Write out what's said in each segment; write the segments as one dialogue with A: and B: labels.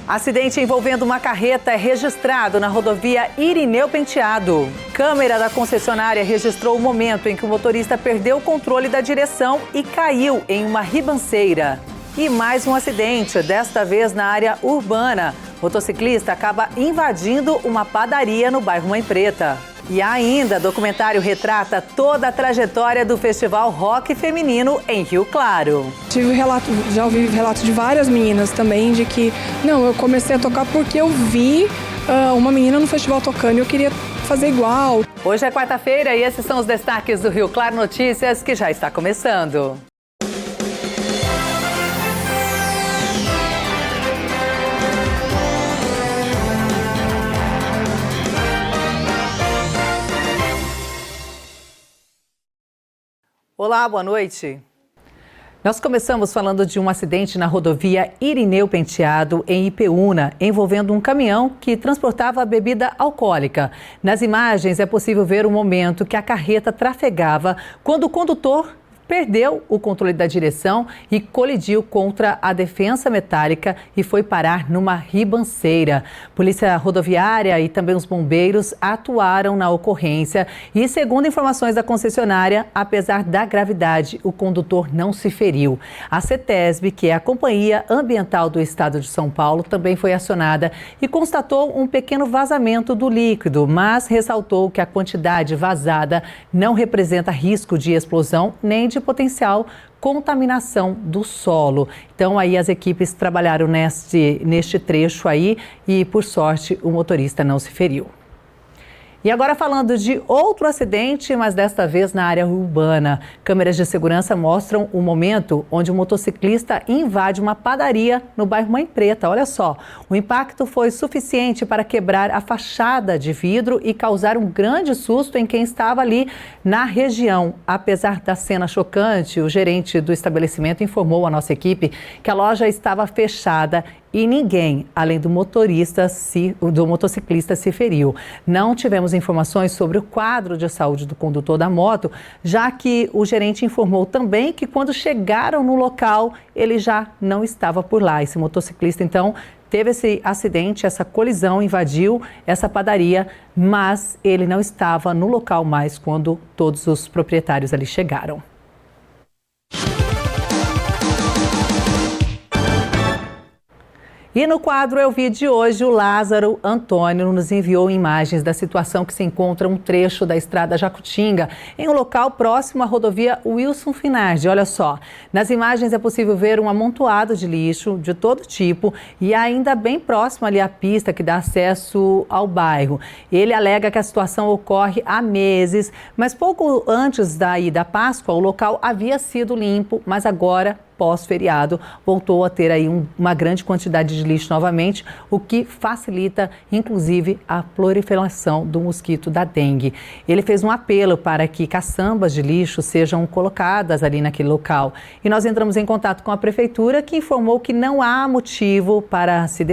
A: Acidente envolvendo uma carreta é registrado na rodovia Irineu Penteado. Câmera da concessionária registrou o momento em que o motorista perdeu o controle da direção e caiu em uma ribanceira. E mais um acidente, desta vez na área urbana. O motociclista acaba invadindo uma padaria no bairro Mãe Preta. E ainda, documentário retrata toda a trajetória do Festival Rock Feminino em Rio Claro.
B: Já ouvi relatos de várias meninas também de que, não, eu comecei a tocar porque eu vi uma menina no festival tocando e eu queria fazer igual.
A: Hoje é quarta-feira e esses são os destaques do Rio Claro Notícias, que já está começando. Olá, boa noite. Nós começamos falando de um acidente na rodovia Irineu Penteado, em Ipeúna, envolvendo um caminhão que transportava bebida alcoólica. Nas imagens é possível ver o momento que a carreta trafegava quando o condutor perdeu o controle da direção e colidiu contra a defensa metálica e foi parar numa ribanceira. Polícia Rodoviária e também os bombeiros atuaram na ocorrência e, segundo informações da concessionária, apesar da gravidade, o condutor não se feriu. A CETESB, que é a Companhia Ambiental do Estado de São Paulo, também foi acionada e constatou um pequeno vazamento do líquido, mas ressaltou que a quantidade vazada não representa risco de explosão nem de potencial contaminação do solo. Então, aí as equipes trabalharam neste trecho aí e, por sorte, o motorista não se feriu. E agora falando de outro acidente, mas desta vez na área urbana. Câmeras de segurança mostram o momento onde o motociclista invade uma padaria no bairro Mãe Preta. Olha só, o impacto foi suficiente para quebrar a fachada de vidro e causar um grande susto em quem estava ali na região. Apesar da cena chocante, o gerente do estabelecimento informou à nossa equipe que a loja estava fechada e ninguém, além do motociclista, se feriu. Não tivemos informações sobre o quadro de saúde do condutor da moto, já que o gerente informou também que quando chegaram no local, ele já não estava por lá. Esse motociclista, então, teve esse acidente, essa colisão, invadiu essa padaria, mas ele não estava no local mais quando todos os proprietários ali chegaram. E no quadro Eu Vi de hoje, o Lázaro Antônio nos enviou imagens da situação que se encontra um trecho da estrada Jacutinga, em um local próximo à rodovia Wilson Finardi. Olha só, nas imagens é possível ver um amontoado de lixo de todo tipo e ainda bem próximo ali à pista que dá acesso ao bairro. Ele alega que a situação ocorre há meses, mas pouco antes da Páscoa, o local havia sido limpo, mas agora, pós-feriado, voltou a ter aí uma grande quantidade de lixo novamente, o que facilita, inclusive, a proliferação do mosquito da dengue. Ele fez um apelo para que caçambas de lixo sejam colocadas ali naquele local. E nós entramos em contato com a prefeitura, que informou que não há motivo para se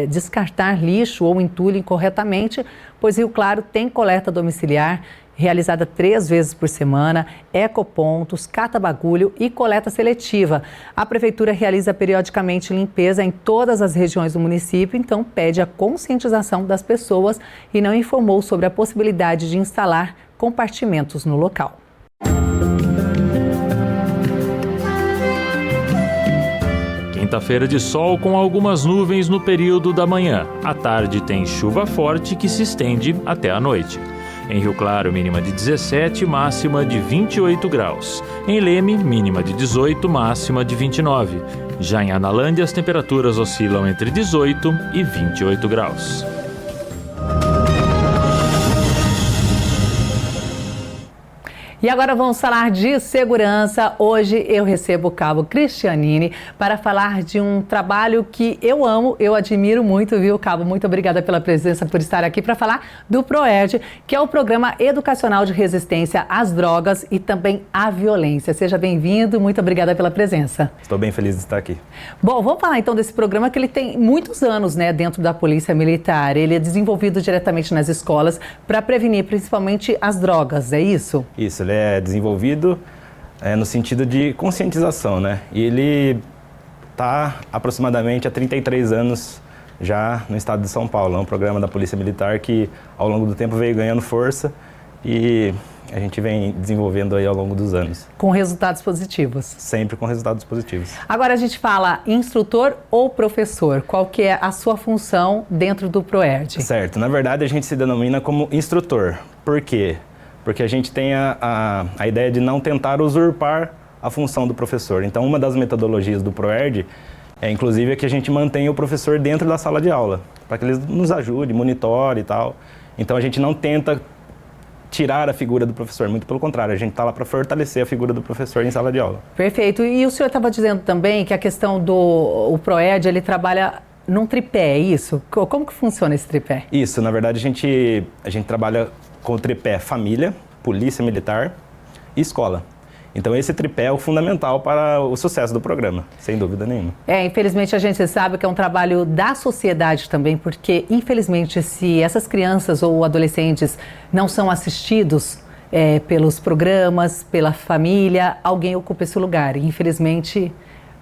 A: descartar lixo ou entulho incorretamente, pois Rio Claro tem coleta domiciliar realizada 3 vezes por semana, ecopontos, cata-bagulho e coleta seletiva. A prefeitura realiza periodicamente limpeza em todas as regiões do município, então pede a conscientização das pessoas e não informou sobre a possibilidade de instalar compartimentos no local.
C: Quinta-feira de sol com algumas nuvens no período da manhã. À tarde tem chuva forte que se estende até a noite. Em Rio Claro, mínima de 17, máxima de 28 graus. Em Leme, mínima de 18, máxima de 29. Já em Analândia, as temperaturas oscilam entre 18 e 28 graus.
A: E agora vamos falar de segurança. Hoje eu recebo o Cabo Cristianini para falar de um trabalho que eu amo, eu admiro muito, viu, Cabo? Muito obrigada pela presença, por estar aqui para falar do PROERD, que é o Programa Educacional de Resistência às Drogas e também à Violência. Seja bem-vindo, muito obrigada pela presença.
D: Estou bem feliz de estar aqui.
A: Bom, vamos falar então desse programa que ele tem muitos anos, né, dentro da Polícia Militar. Ele é desenvolvido diretamente nas escolas para prevenir principalmente as drogas, é isso?
D: Isso, ele é desenvolvido no sentido de conscientização, né? E ele está aproximadamente há 33 anos já no estado de São Paulo. É um programa da Polícia Militar que ao longo do tempo veio ganhando força e a gente vem desenvolvendo aí ao longo dos anos.
A: Com resultados positivos.
D: Sempre com resultados positivos.
A: Agora a gente fala instrutor ou professor. Qual que é a sua função dentro do ProERD?
D: Certo. Na verdade, a gente se denomina como instrutor. Por quê? Porque a gente tem a ideia de não tentar usurpar a função do professor. Então, uma das metodologias do ProERD é, inclusive, que a gente mantenha o professor dentro da sala de aula, para que ele nos ajude, monitore e tal. Então, a gente não tenta tirar a figura do professor, muito pelo contrário, a gente está lá para fortalecer a figura do professor em sala de aula.
A: Perfeito. E o senhor estava dizendo também que a questão do ProERD, ele trabalha num tripé, é isso? Como que funciona esse tripé?
D: Isso, na verdade a gente trabalha com o tripé família, polícia militar e escola. Então esse tripé é o fundamental para o sucesso do programa, sem dúvida nenhuma.
A: Infelizmente a gente sabe que é um trabalho da sociedade também, porque infelizmente se essas crianças ou adolescentes não são assistidos pelos programas, pela família, alguém ocupa esse lugar. E, infelizmente,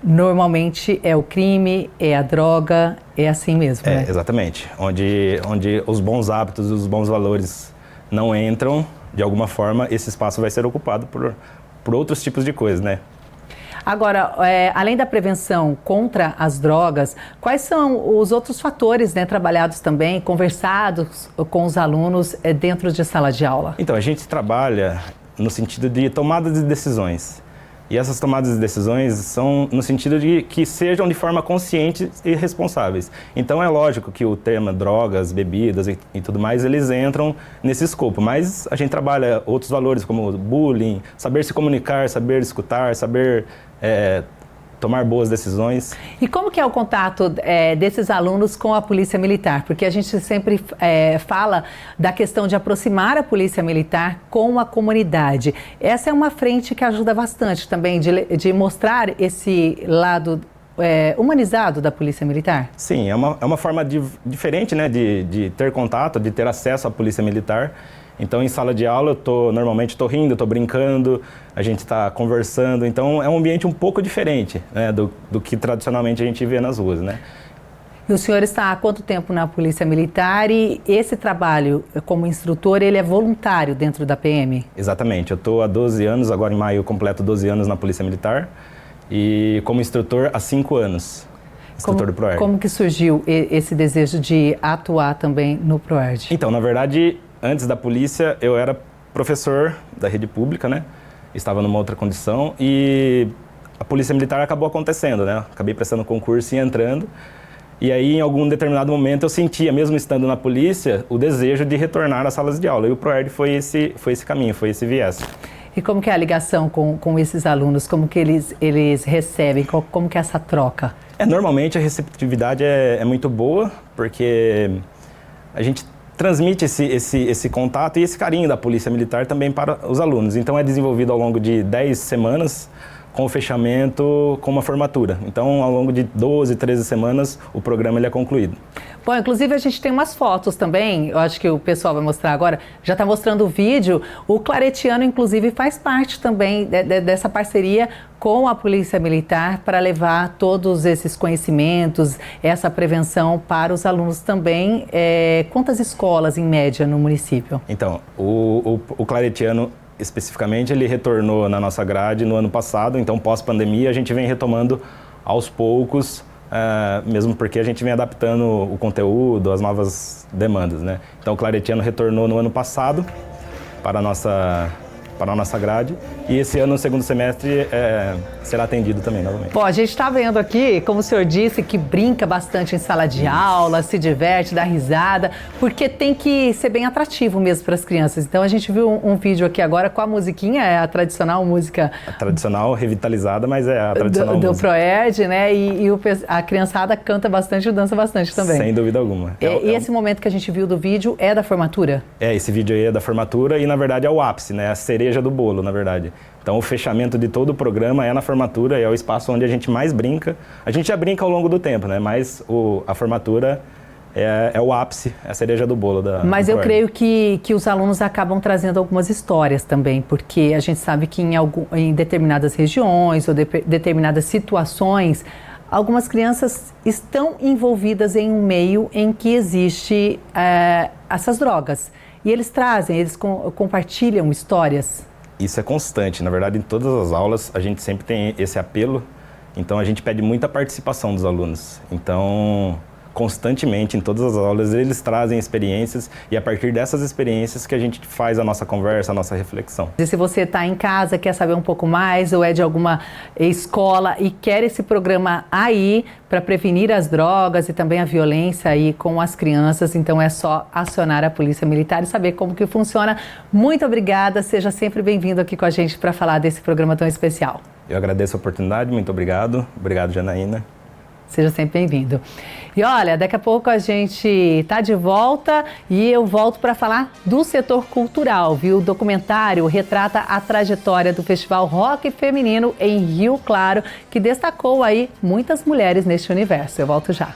A: normalmente é o crime, é a droga, é assim mesmo, né?
D: Exatamente. Onde os bons hábitos e os bons valores não entram, de alguma forma, esse espaço vai ser ocupado por outros tipos de coisas, né?
A: Agora, além da prevenção contra as drogas, quais são os outros fatores, né, trabalhados também, conversados com os alunos dentro de sala de aula?
D: Então, a gente trabalha no sentido de tomada de decisões. E essas tomadas de decisões são no sentido de que sejam de forma consciente e responsáveis. Então é lógico que o tema drogas, bebidas e tudo mais, eles entram nesse escopo. Mas a gente trabalha outros valores como bullying, saber se comunicar, saber escutar, saber tomar boas decisões.
A: E como que é o contato desses alunos com a Polícia Militar? Porque a gente sempre fala da questão de aproximar a Polícia Militar com a comunidade. Essa é uma frente que ajuda bastante também de mostrar esse lado humanizado da Polícia Militar?
D: Sim, é uma forma diferente, né, de ter contato, de ter acesso à Polícia Militar. Então, em sala de aula, normalmente estou rindo, estou brincando, a gente está conversando. Então, é um ambiente um pouco diferente, né, do que tradicionalmente a gente vê nas ruas, né?
A: E o senhor está há quanto tempo na Polícia Militar e esse trabalho como instrutor, ele é voluntário dentro da PM?
D: Exatamente. Eu estou há 12 anos, agora em maio eu completo 12 anos na Polícia Militar e como instrutor há 5 anos. Instrutor do ProERD.
A: Como que surgiu esse desejo de atuar também no ProERD?
D: Então, na verdade, antes da polícia, eu era professor da rede pública, né? Estava numa outra condição e a Polícia Militar acabou acontecendo, né? Acabei prestando concurso e entrando. E aí, em algum determinado momento, eu sentia, mesmo estando na polícia, o desejo de retornar às salas de aula. E o ProERD foi esse caminho, foi esse viés.
A: E como que é a ligação com esses alunos? Como que eles recebem? Como que é essa troca?
D: Normalmente, a receptividade é muito boa, porque a gente transmite esse contato e esse carinho da Polícia Militar também para os alunos. Então, é desenvolvido ao longo de 10 semanas, com o fechamento, com uma formatura. Então, ao longo de 12, 13 semanas, o programa ele é concluído.
A: Bom, inclusive a gente tem umas fotos também, eu acho que o pessoal vai mostrar agora, já está mostrando o vídeo. O Claretiano, inclusive, faz parte também dessa parceria com a Polícia Militar para levar todos esses conhecimentos, essa prevenção para os alunos também. Quantas escolas, em média, no município?
D: Então, o Claretiano, especificamente, ele retornou na nossa grade no ano passado, então pós-pandemia a gente vem retomando aos poucos, mesmo porque a gente vem adaptando o conteúdo, as novas demandas, né? Então o Claretiano retornou no ano passado para a nossa grade e esse ano, no segundo semestre, será atendido também novamente.
A: Bom, a gente está vendo aqui, como o senhor disse, que brinca bastante em sala de aula, se diverte, dá risada, porque tem que ser bem atrativo mesmo para as crianças. Então a gente viu um vídeo aqui agora com a musiquinha, a tradicional música...
D: A tradicional, revitalizada, mas é a tradicional
A: do ProERD, né? E a criançada canta bastante e dança bastante também.
D: Sem dúvida alguma.
A: E esse momento que a gente viu do vídeo é da formatura?
D: Esse vídeo aí é da formatura e, na verdade, é o ápice, né? A cereja do bolo, na verdade. Então, o fechamento de todo o programa é na formatura, é o espaço onde a gente mais brinca. A gente já brinca ao longo do tempo, né? Mas a formatura é o ápice, é a cereja do bolo da...
A: Mas eu creio que os alunos acabam trazendo algumas histórias também, porque a gente sabe que em determinadas regiões ou determinadas situações, algumas crianças estão envolvidas em um meio em que existe essas drogas. E eles compartilham histórias.
D: Isso é constante. Na verdade, em todas as aulas, a gente sempre tem esse apelo. Então, a gente pede muita participação dos alunos. Então, constantemente, em todas as aulas, eles trazem experiências e a partir dessas experiências que a gente faz a nossa conversa, a nossa reflexão.
A: E se você está em casa, quer saber um pouco mais ou é de alguma escola e quer esse programa aí para prevenir as drogas e também a violência aí com as crianças, então é só acionar a Polícia Militar e saber como que funciona. Muito obrigada, seja sempre bem-vindo aqui com a gente para falar desse programa tão especial.
D: Eu agradeço a oportunidade, muito obrigado. Obrigado, Janaína.
A: Seja sempre bem-vindo. E olha, daqui a pouco a gente está de volta e eu volto para falar do setor cultural, viu? O documentário retrata a trajetória do Festival Rock Feminino em Rio Claro, que destacou aí muitas mulheres neste universo. Eu volto já.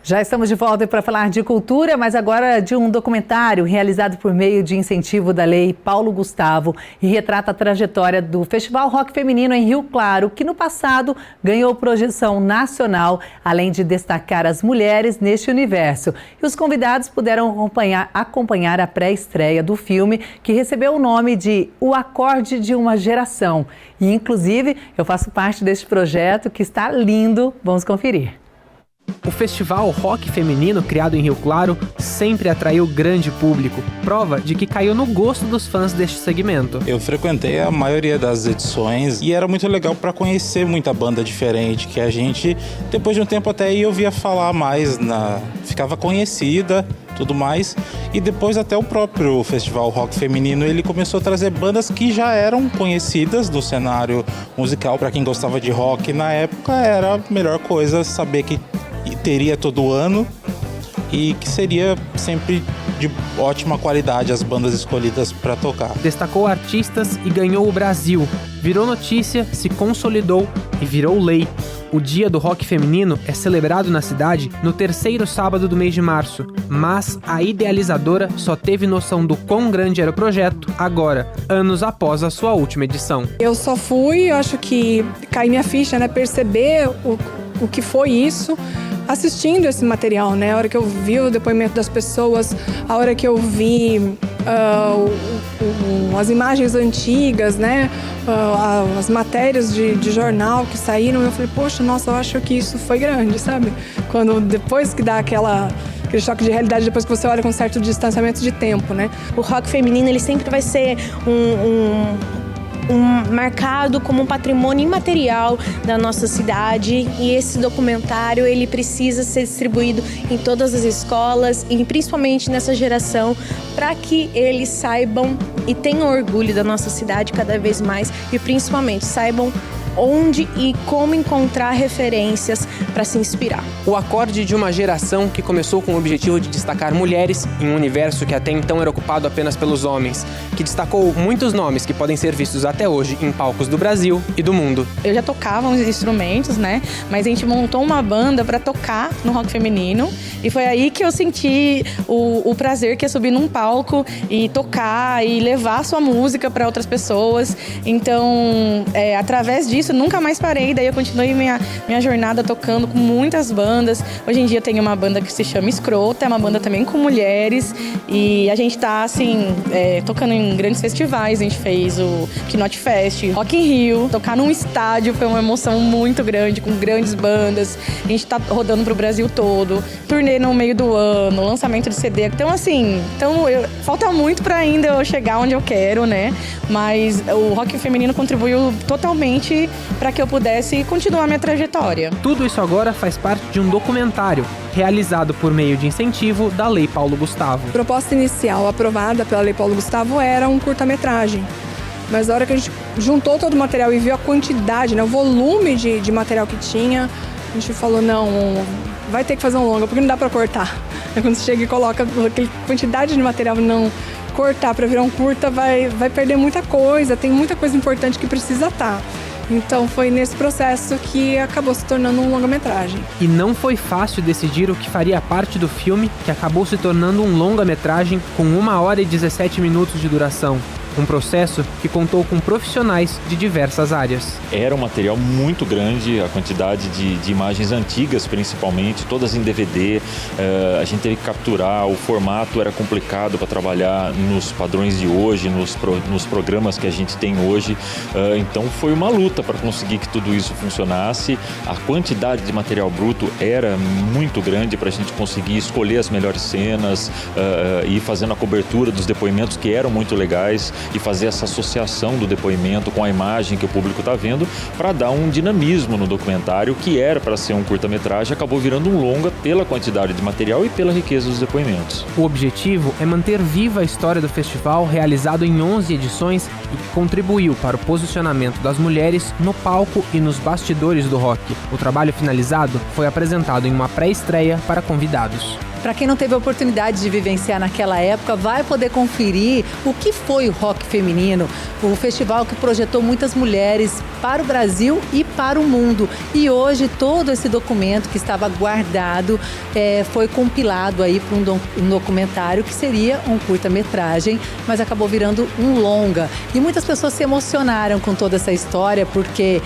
A: Já estamos de volta para falar de cultura, mas agora de um documentário realizado por meio de incentivo da Lei Paulo Gustavo e retrata a trajetória do Festival Rock Feminino em Rio Claro, que no passado ganhou projeção nacional, além de destacar as mulheres neste universo. E os convidados puderam acompanhar a pré-estreia do filme, que recebeu o nome de O Acorde de uma Geração. E, inclusive, eu faço parte deste projeto que está lindo. Vamos conferir.
E: O Festival Rock Feminino, criado em Rio Claro, sempre atraiu grande público, prova de que caiu no gosto dos fãs deste segmento.
F: Eu frequentei a maioria das edições e era muito legal para conhecer muita banda diferente, que a gente, depois de um tempo até ia ouvia falar mais, ficava conhecida, tudo mais, e depois até o próprio Festival Rock Feminino, ele começou a trazer bandas que já eram conhecidas do cenário musical. Para quem gostava de rock na época, era a melhor coisa saber que teria todo ano e que seria sempre de ótima qualidade as bandas escolhidas para tocar.
E: Destacou artistas e ganhou o Brasil. Virou notícia, se consolidou e virou lei. O Dia do Rock Feminino é celebrado na cidade no terceiro sábado do mês de março, mas a idealizadora só teve noção do quão grande era o projeto agora, anos após a sua última edição.
B: Eu só fui, acho que cai minha ficha, perceber o que foi isso. assistindo esse material, né? A hora que eu vi o depoimento das pessoas, a hora que eu vi as imagens antigas, né? As matérias de jornal que saíram, eu falei, poxa, nossa, eu acho que isso foi grande, sabe? Quando depois que dá aquele choque de realidade, depois que você olha com um certo distanciamento de tempo, né?
G: O rock feminino, ele sempre vai ser marcado como um patrimônio imaterial da nossa cidade, e esse documentário ele precisa ser distribuído em todas as escolas e principalmente nessa geração, para que eles saibam e tenham orgulho da nossa cidade cada vez mais e principalmente saibam onde e como encontrar referências para se inspirar.
E: O acorde de uma geração que começou com o objetivo de destacar mulheres em um universo que até então era ocupado apenas pelos homens, que destacou muitos nomes que podem ser vistos até hoje em palcos do Brasil e do mundo.
H: Eu já tocava uns instrumentos, né? Mas a gente montou uma banda para tocar no rock feminino e foi aí que eu senti o prazer que é subir num palco e tocar e levar a sua música para outras pessoas. Então, através disso, nunca mais parei. Daí eu continuei minha jornada tocando com muitas bandas. Hoje em dia eu tenho uma banda que se chama Escrota, é uma banda também com mulheres. E a gente tá, assim, tocando em grandes festivais. A gente fez o Knot Fest, Rock in Rio. Tocar num estádio foi uma emoção muito grande, com grandes bandas. A gente tá rodando pro Brasil todo. Turnê no meio do ano, lançamento de CD. Então, assim, falta muito pra ainda eu chegar onde eu quero, né? Mas o rock feminino contribuiu totalmente para que eu pudesse continuar minha trajetória.
E: Tudo isso agora faz parte de um documentário realizado por meio de incentivo da Lei Paulo Gustavo.
B: A proposta inicial aprovada pela Lei Paulo Gustavo era um curta-metragem. Mas na hora que a gente juntou todo o material e viu a quantidade, né, o volume de material que tinha, a gente falou, não, vai ter que fazer um longa, porque não dá para cortar. Quando você chega e coloca aquela quantidade de material, não cortar para virar um curta, vai perder muita coisa, tem muita coisa importante que precisa estar. Então foi nesse processo que acabou se tornando um longa-metragem.
E: E não foi fácil decidir o que faria parte do filme, que acabou se tornando um longa-metragem com 1h e 17 minutos de duração. Um processo que contou com profissionais de diversas áreas.
C: Era um material muito grande, a quantidade de imagens antigas principalmente, todas em DVD. A gente teve que capturar, o formato era complicado para trabalhar nos padrões de hoje, nos programas que a gente tem hoje. Então foi uma luta para conseguir que tudo isso funcionasse. A quantidade de material bruto era muito grande para a gente conseguir escolher as melhores cenas e ir fazendo a cobertura dos depoimentos que eram muito legais, e fazer essa associação do depoimento com a imagem que o público está vendo para dar um dinamismo no documentário, que era para ser um curta-metragem, acabou virando um longa pela quantidade de material e pela riqueza dos depoimentos.
E: O objetivo é manter viva a história do festival, realizado em 11 edições e que contribuiu para o posicionamento das mulheres no palco e nos bastidores do rock. O trabalho finalizado foi apresentado em uma pré-estreia para convidados.
A: Para quem não teve a oportunidade de vivenciar naquela época, vai poder conferir o que foi o rock feminino, o festival que projetou muitas mulheres para o Brasil e para o mundo. E hoje todo esse documento que estava guardado foi compilado aí para um documentário que seria um curta-metragem, mas acabou virando um longa. E muitas pessoas se emocionaram com toda essa história porque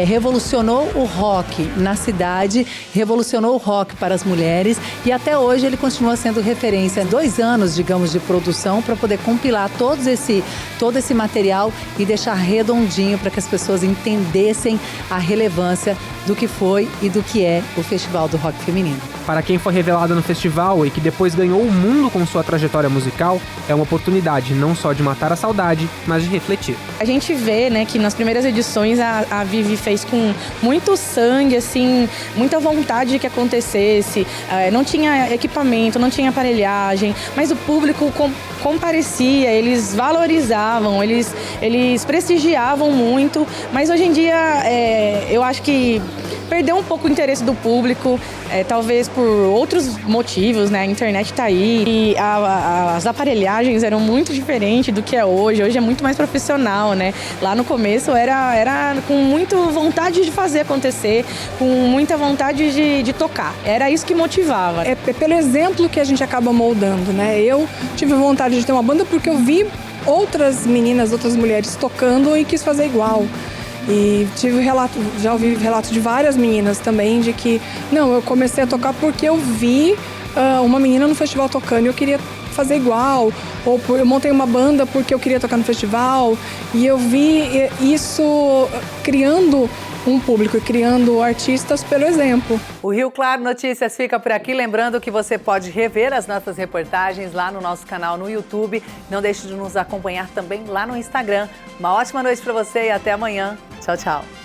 A: revolucionou o rock na cidade, revolucionou o rock para as mulheres e até hoje ele continua sendo referência. 2 anos, digamos, de produção para poder compilar todo esse material e deixar redondinho para que as pessoas entendessem a relevância do que foi e do que é o Festival do Rock Feminino.
E: Para quem foi revelada no festival e que depois ganhou o mundo com sua trajetória musical, é uma oportunidade não só de matar a saudade, mas de refletir.
H: A gente vê, né, que nas primeiras edições a Vivi fez com muito sangue, assim, muita vontade que acontecesse. Não tinha equipamento, não tinha aparelhagem, mas o público comparecia, eles valorizavam, eles prestigiavam muito, mas hoje em dia eu acho que perdeu um pouco o interesse do público, talvez por outros motivos, né? A internet tá aí e as aparelhagens eram muito diferentes do que é hoje. Hoje é muito mais profissional, né? Lá no começo era com muita vontade de fazer acontecer, com muita vontade de tocar. Era isso que motivava.
B: É pelo exemplo que a gente acaba moldando, né? Eu tive vontade de ter uma banda porque eu vi outras meninas, outras mulheres tocando e quis fazer igual. E já ouvi relatos de várias meninas também de que, não, eu comecei a tocar porque eu vi uma menina no festival tocando e eu queria fazer igual, ou eu montei uma banda porque eu queria tocar no festival, e eu vi isso criando um público e criando artistas pelo exemplo.
A: O Rio Claro Notícias fica por aqui, lembrando que você pode rever as nossas reportagens lá no nosso canal no YouTube. Não deixe de nos acompanhar também lá no Instagram. Uma ótima noite para você e até amanhã. Tchau, tchau.